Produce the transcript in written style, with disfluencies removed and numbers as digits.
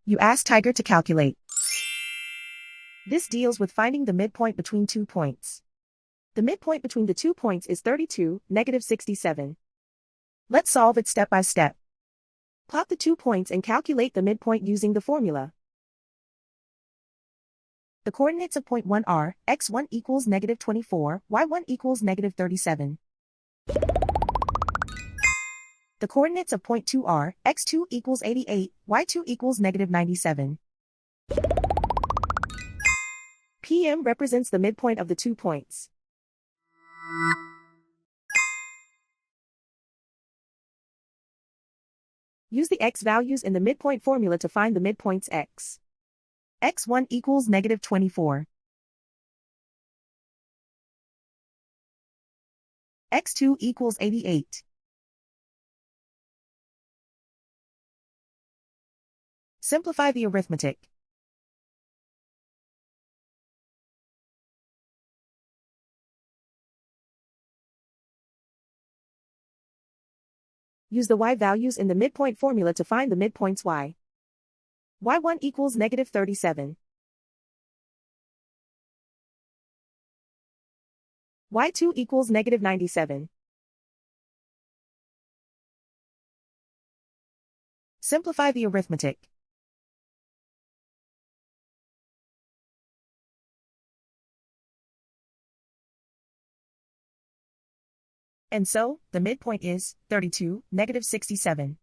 You ask Tiger to calculate. This deals with finding the midpoint between 2 points. The midpoint between the 2 points is 32, negative 67. Let's solve it step by step. Plot the 2 points and calculate the midpoint using the formula. The coordinates of point 1 are, x1 equals negative 24, y1 equals negative 37. The coordinates of point 2 are, x2 equals 88, y2 equals negative 97. PM represents the midpoint of the 2 points. Use the x values in the midpoint formula to find the midpoints x. x1 equals negative 24. x2 equals 88. Simplify the arithmetic. Use the y values in the midpoint formula to find the midpoints y. y1 equals negative 37. y2 equals negative 97. Simplify the arithmetic. And so, the midpoint is 32, negative 67.